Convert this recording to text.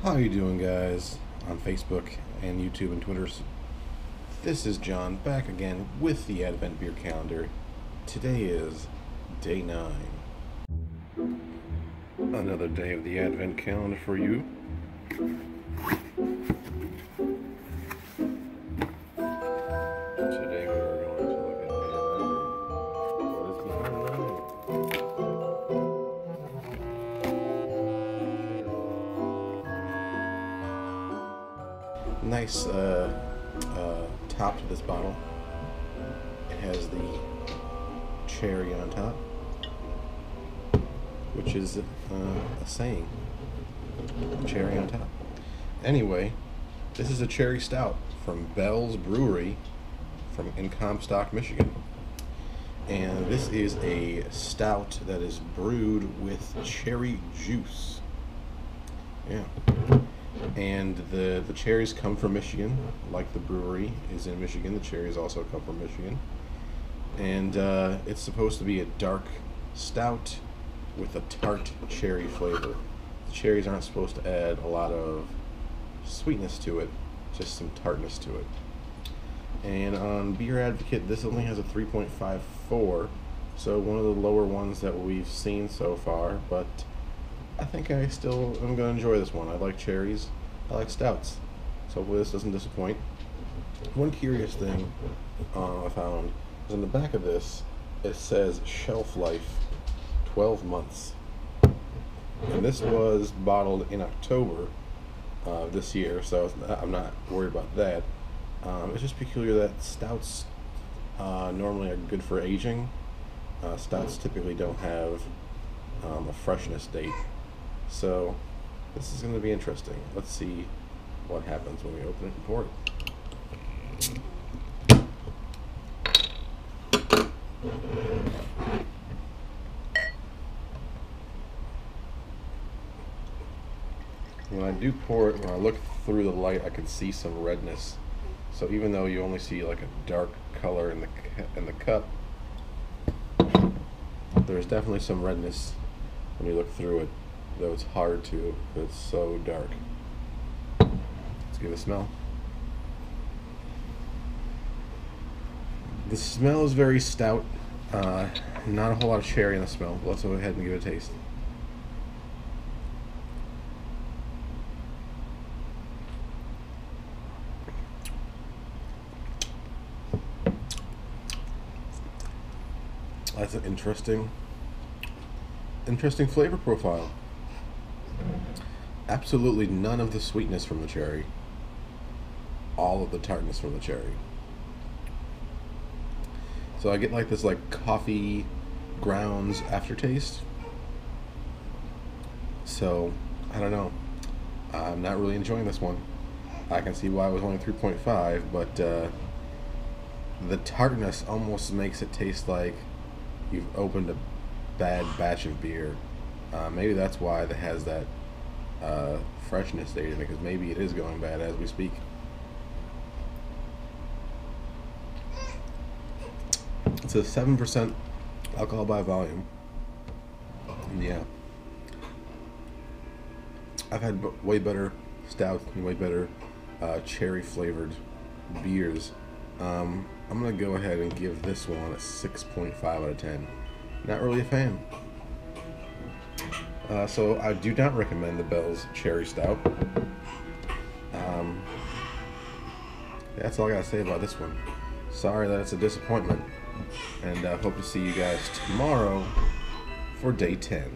How you doing, guys, on Facebook and YouTube and Twitter? This is John back again with the Advent Beer Calendar. Today is day 9. Another day of the Advent Calendar for you. Today we are going to look at what is behind the nice top to this bottle. It has the cherry on top, which is a saying, cherry on top. Anyway, this is a Cherry Stout from Bell's Brewery in Comstock, Michigan. And this is a stout that is brewed with cherry juice. Yeah. And the cherries come from Michigan, like the brewery is in Michigan. The cherries also come from Michigan. And it's supposed to be a dark stout with a tart cherry flavor. The cherries aren't supposed to add a lot of sweetness to it, just some tartness to it. And on Beer Advocate, this only has a 3.54, so one of the lower ones that we've seen so far, but I think I still am going to enjoy this one. I like cherries. I like stouts. So hopefully this doesn't disappoint. One curious thing I found is on the back of this, it says shelf life 12 months. And this was bottled in October this year, so I'm not worried about that. It's just peculiar that stouts normally are good for aging. Stouts typically don't have a freshness date. So this is going to be interesting. Let's see what happens when we open it and pour it. When I do pour it, when I look through the light, I can see some redness. So even though you only see like a dark color in the cup, there's definitely some redness when you look through it. Though it's hard to, because it's so dark. Let's give it a smell. The smell is very stout. Not a whole lot of cherry in the smell, but let's go ahead and give it a taste. That's an interesting flavor profile. Absolutely none of the sweetness from the cherry. All of the tartness from the cherry. So I get like this coffee grounds aftertaste. So I don't know. I'm not really enjoying this one. I can see why it was only 3.5, but the tartness almost makes it taste like you've opened a bad batch of beer. Maybe that's why it has that freshness date in it, because maybe it is going bad as we speak. It's a 7% alcohol by volume. Yeah. I've had way better stouts and way better cherry flavored beers. I'm gonna go ahead and give this one a 6.5 out of 10. Not really a fan. So I do not recommend the Bell's Cherry Stout. That's all I gotta say about this one. Sorry that it's a disappointment, and I hope to see you guys tomorrow for day 10.